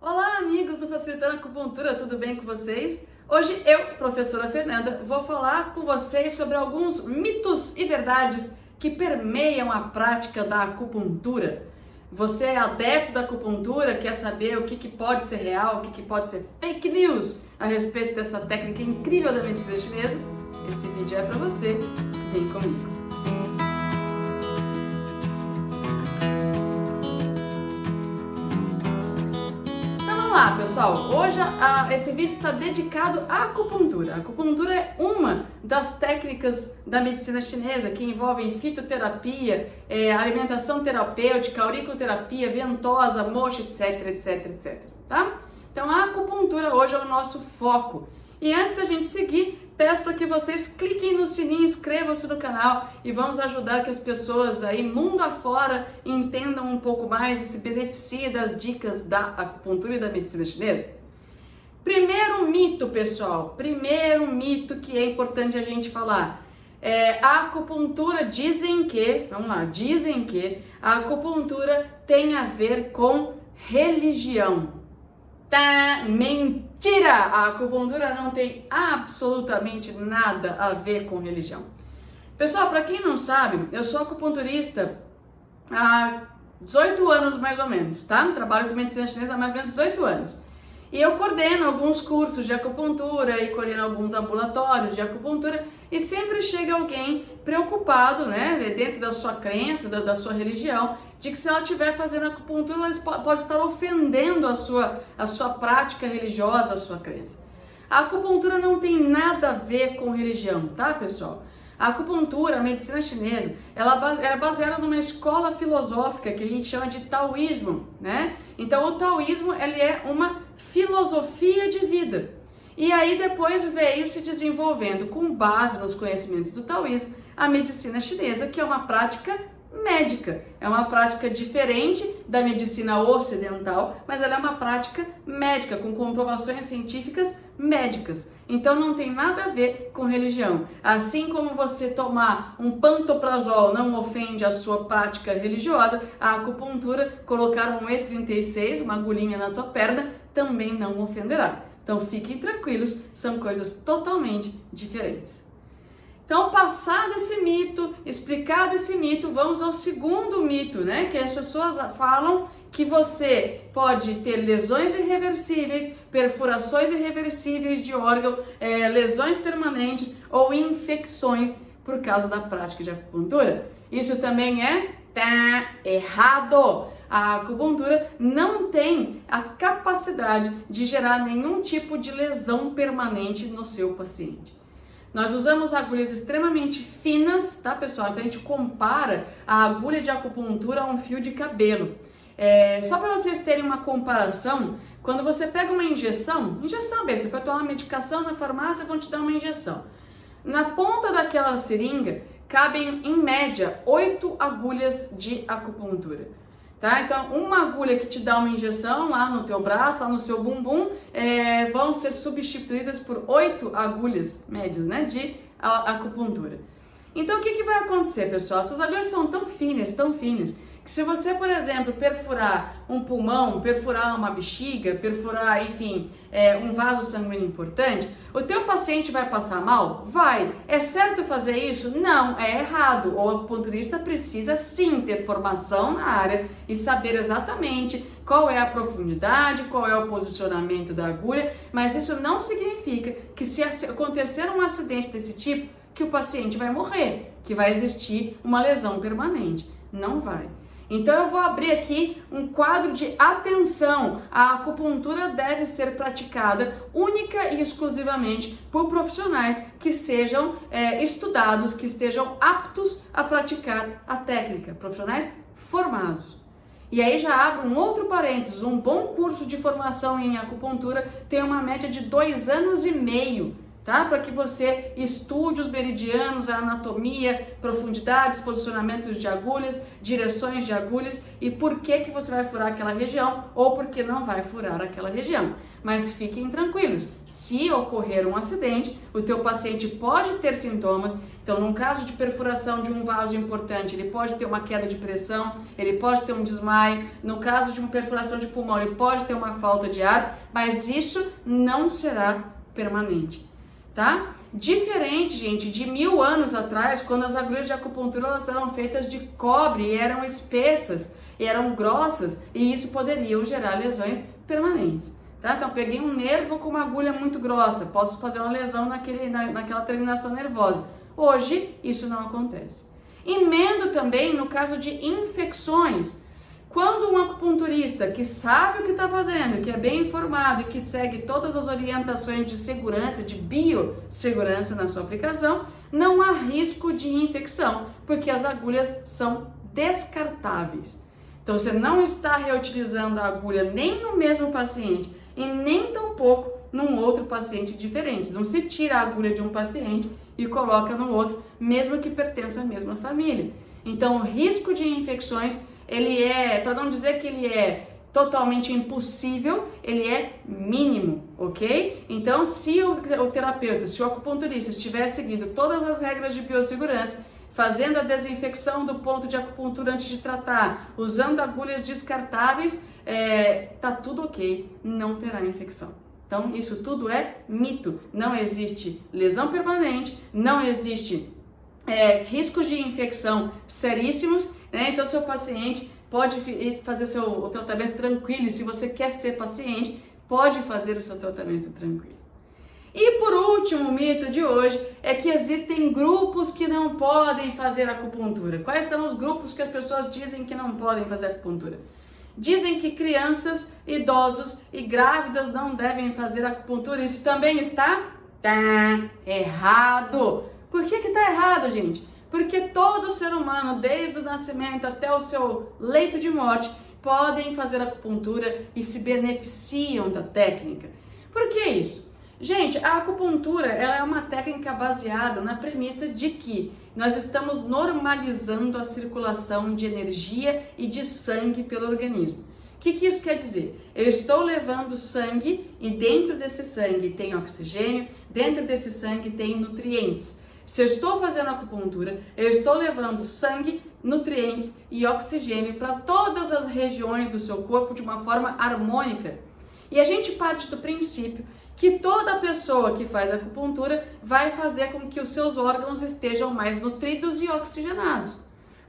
Olá, amigos do Facilitando Acupuntura, tudo bem com vocês? Hoje eu, professora Fernanda, vou falar com vocês sobre alguns mitos e verdades que permeiam a prática da acupuntura. Você é adepto da acupuntura, quer saber o que pode ser real, o que pode ser fake news a respeito dessa técnica incrível da medicina chinesa? Esse vídeo é para você, vem comigo. Olá pessoal, hoje esse vídeo está dedicado à acupuntura. A acupuntura é uma das técnicas da medicina chinesa que envolvem fitoterapia, alimentação terapêutica, auriculoterapia, ventosa, moxa, etc, tá? Então a acupuntura hoje é o nosso foco. E antes da gente seguir, peço para que vocês cliquem no sininho, inscrevam-se no canal e vamos ajudar que as pessoas aí mundo afora entendam um pouco mais e se beneficiem das dicas da acupuntura e da medicina chinesa. Primeiro mito, pessoal, primeiro mito que é importante a gente falar. A acupuntura dizem que a acupuntura tem a ver com religião. Tá, mentira! A acupuntura não tem absolutamente nada a ver com religião. Pessoal, para quem não sabe, eu sou acupunturista há 18 anos mais ou menos, tá? Trabalho com medicina chinesa há mais ou menos 18 anos. E eu coordeno alguns cursos de acupuntura e coordeno alguns ambulatórios de acupuntura e sempre chega alguém preocupado, né, dentro da sua crença, da sua religião, de que se ela estiver fazendo acupuntura, ela pode estar ofendendo a sua prática religiosa, a sua crença. A acupuntura não tem nada a ver com religião, tá, pessoal? A acupuntura, a medicina chinesa, ela é baseada numa escola filosófica que a gente chama de taoísmo, né? Então o taoísmo, ele é uma filosofia de vida. E aí depois veio se desenvolvendo, com base nos conhecimentos do taoísmo, a medicina chinesa, que é uma prática médica. É uma prática diferente da medicina ocidental, mas ela é uma prática médica, com comprovações científicas médicas. Então não tem nada a ver com religião. Assim como você tomar um pantoprazol não ofende a sua prática religiosa, a acupuntura, colocar um E36, uma agulhinha na tua perna, também não ofenderá. Então fiquem tranquilos, são coisas totalmente diferentes. Então, passado esse mito, explicado esse mito, vamos ao segundo mito, né? Que as pessoas falam que você pode ter lesões irreversíveis, perfurações irreversíveis de órgão, lesões permanentes ou infecções por causa da prática de acupuntura. Isso também tá errado. A acupuntura não tem a capacidade de gerar nenhum tipo de lesão permanente no seu paciente. Nós usamos agulhas extremamente finas, tá, pessoal? Então a gente compara a agulha de acupuntura a um fio de cabelo. Só para vocês terem uma comparação, quando você pega uma injeção bem, você foi tomar uma medicação na farmácia, vão te dar uma injeção. Na ponta daquela seringa cabem, em média, 8 agulhas de acupuntura. Tá? Então, uma agulha que te dá uma injeção lá no teu braço, lá no seu bumbum, vão ser substituídas por 8 agulhas médias, né, de acupuntura. Então, o que vai acontecer, pessoal? Essas agulhas são tão finas, que se você, por exemplo, perfurar um pulmão, perfurar uma bexiga, perfurar, enfim, um vaso sanguíneo importante, o teu paciente vai passar mal? Vai. É certo fazer isso? Não, é errado. O acupunturista precisa sim ter formação na área e saber exatamente qual é a profundidade, qual é o posicionamento da agulha, mas isso não significa que se acontecer um acidente desse tipo, que o paciente vai morrer, que vai existir uma lesão permanente. Não vai. Então eu vou abrir aqui um quadro de atenção. A acupuntura deve ser praticada única e exclusivamente por profissionais que sejam estudados, que estejam aptos a praticar a técnica, profissionais formados. E aí já abro um outro parênteses, um bom curso de formação em acupuntura tem uma média de 2 anos e meio. Tá? Para que você estude os meridianos, a anatomia, profundidades, posicionamentos de agulhas, direções de agulhas e por que você vai furar aquela região ou por que não vai furar aquela região. Mas fiquem tranquilos, se ocorrer um acidente, o teu paciente pode ter sintomas Então, no caso de perfuração de um vaso importante, ele pode ter uma queda de pressão, ele pode ter um desmaio. No caso de uma perfuração de pulmão, ele pode ter uma falta de ar, mas isso não será permanente, tá? Diferente, gente, de 1000 anos atrás, quando as agulhas de acupuntura elas eram feitas de cobre e eram espessas, e eram grossas, e isso poderia gerar lesões permanentes. Tá? Então, peguei um nervo com uma agulha muito grossa, posso fazer uma lesão naquela terminação nervosa. Hoje, isso não acontece. Emendo também no caso de infecções. Quando um acupunturista que sabe o que está fazendo, que é bem informado e que segue todas as orientações de segurança, de biossegurança na sua aplicação, não há risco de infecção, porque as agulhas são descartáveis. Então, você não está reutilizando a agulha nem no mesmo paciente e nem tampouco num outro paciente diferente. Não se tira a agulha de um paciente e coloca no outro, mesmo que pertença à mesma família. Então, o risco de infecções, ele é, para não dizer que ele é totalmente impossível, ele é mínimo, ok? Então, se o terapeuta, se o acupunturista estiver seguindo todas as regras de biossegurança, fazendo a desinfecção do ponto de acupuntura antes de tratar, usando agulhas descartáveis, tá tudo ok, não terá infecção. Então, isso tudo é mito. Não existe lesão permanente, não existe riscos de infecção seríssimos, né? Então, seu paciente pode fazer o tratamento tranquilo. E se você quer ser paciente, pode fazer o seu tratamento tranquilo. E por último, o mito de hoje é que existem grupos que não podem fazer acupuntura. Quais são os grupos que as pessoas dizem que não podem fazer acupuntura? Dizem que crianças, idosos e grávidas não devem fazer acupuntura. Isso também está errado. Por que está errado, gente? Porque todo ser humano, desde o nascimento até o seu leito de morte, podem fazer acupuntura e se beneficiam da técnica. Por que isso? Gente, a acupuntura ela é uma técnica baseada na premissa de que nós estamos normalizando a circulação de energia e de sangue pelo organismo. O que isso quer dizer? Eu estou levando sangue e dentro desse sangue tem oxigênio, dentro desse sangue tem nutrientes. Se eu estou fazendo acupuntura, eu estou levando sangue, nutrientes e oxigênio para todas as regiões do seu corpo de uma forma harmônica. E a gente parte do princípio que toda pessoa que faz acupuntura vai fazer com que os seus órgãos estejam mais nutridos e oxigenados.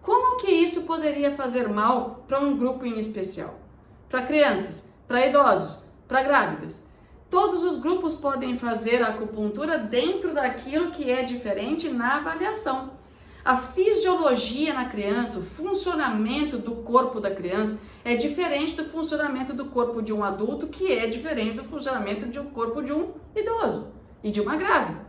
Como que isso poderia fazer mal para um grupo em especial? Para crianças, para idosos, para grávidas. Todos os grupos podem fazer a acupuntura dentro daquilo que é diferente na avaliação. A fisiologia na criança, o funcionamento do corpo da criança é diferente do funcionamento do corpo de um adulto, que é diferente do funcionamento do corpo de um idoso e de uma grávida.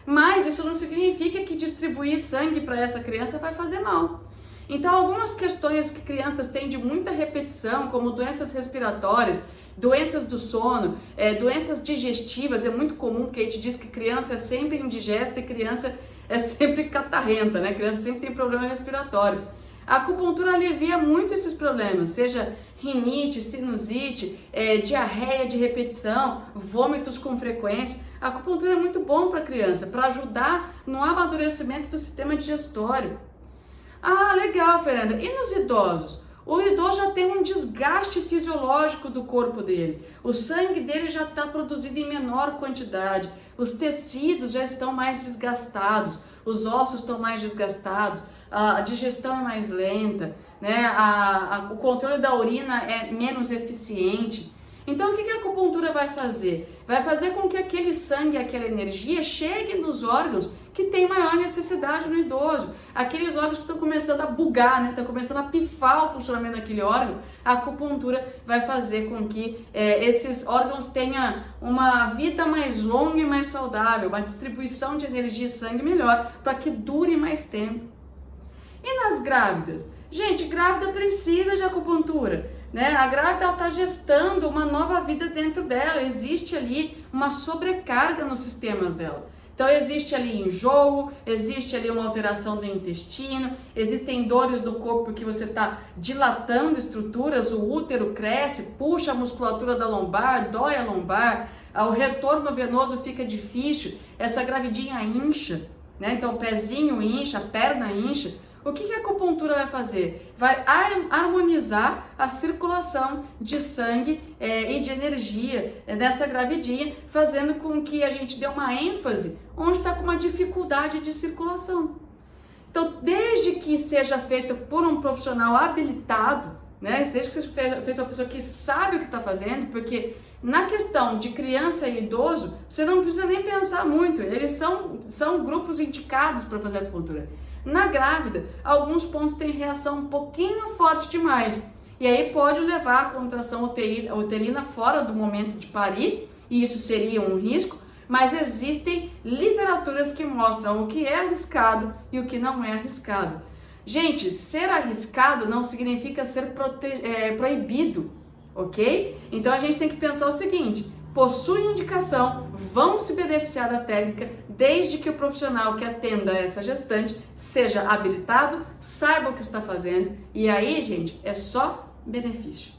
Mas isso não significa que distribuir sangue para essa criança vai fazer mal. Então, algumas questões que crianças têm de muita repetição, como doenças respiratórias, doenças do sono, doenças digestivas, é muito comum porque a gente diz que criança é sempre indigesta e criança é sempre catarrenta, né? Criança sempre tem problema respiratório. A acupuntura alivia muito esses problemas, seja rinite, sinusite, diarreia de repetição, vômitos com frequência. A acupuntura é muito bom para a criança, para ajudar no amadurecimento do sistema digestório. Ah, legal, Fernanda. E nos idosos? O idoso já tem um desgaste fisiológico do corpo dele. O sangue dele já está produzido em menor quantidade. Os tecidos já estão mais desgastados. Os ossos estão mais desgastados. A digestão é mais lenta, né? O controle da urina é menos eficiente. Então, o que a acupuntura vai fazer? Vai fazer com que aquele sangue, aquela energia chegue nos órgãos que têm maior necessidade no idoso. Aqueles órgãos que estão começando a bugar, né? Estão começando a pifar o funcionamento daquele órgão. A acupuntura vai fazer com que esses órgãos tenham uma vida mais longa e mais saudável, uma distribuição de energia e sangue melhor, para que dure mais tempo. E nas grávidas? Gente, grávida precisa de acupuntura, né? A grávida está gestando uma nova vida dentro dela, existe ali uma sobrecarga nos sistemas dela. Então existe ali enjoo, existe ali uma alteração do intestino, existem dores no corpo porque você está dilatando estruturas, o útero cresce, puxa a musculatura da lombar, dói a lombar, o retorno venoso fica difícil, essa gravidinha incha. né? Então, pezinho incha, perna incha. O que a acupuntura vai fazer? Vai harmonizar a circulação de sangue e de energia nessa gravidinha, fazendo com que a gente dê uma ênfase onde está com uma dificuldade de circulação. Então, desde que seja feito por um profissional habilitado, né? Desde que seja feito por uma pessoa que sabe o que está fazendo, porque na questão de criança e idoso, você não precisa nem pensar muito, eles são grupos indicados para fazer acupuntura. Na grávida, alguns pontos têm reação um pouquinho forte demais, e aí pode levar a contração uterina fora do momento de parir, e isso seria um risco, mas existem literaturas que mostram o que é arriscado e o que não é arriscado. Gente, ser arriscado não significa ser proibido, ok? Então a gente tem que pensar o seguinte: possui indicação, vão se beneficiar da técnica, desde que o profissional que atenda essa gestante seja habilitado, saiba o que está fazendo, e aí, gente, é só benefício.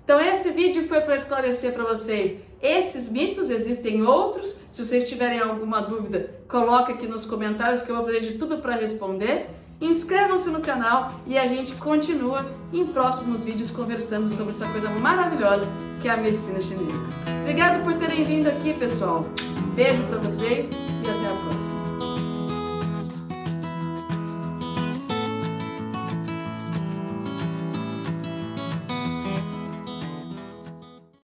Então esse vídeo foi para esclarecer para vocês esses mitos, existem outros. Se vocês tiverem alguma dúvida, coloca aqui nos comentários que eu vou fazer de tudo para responder. Inscrevam-se no canal e a gente continua em próximos vídeos conversando sobre essa coisa maravilhosa que é a medicina chinesa. Obrigado por terem vindo aqui, pessoal. Beijo para vocês e até a próxima.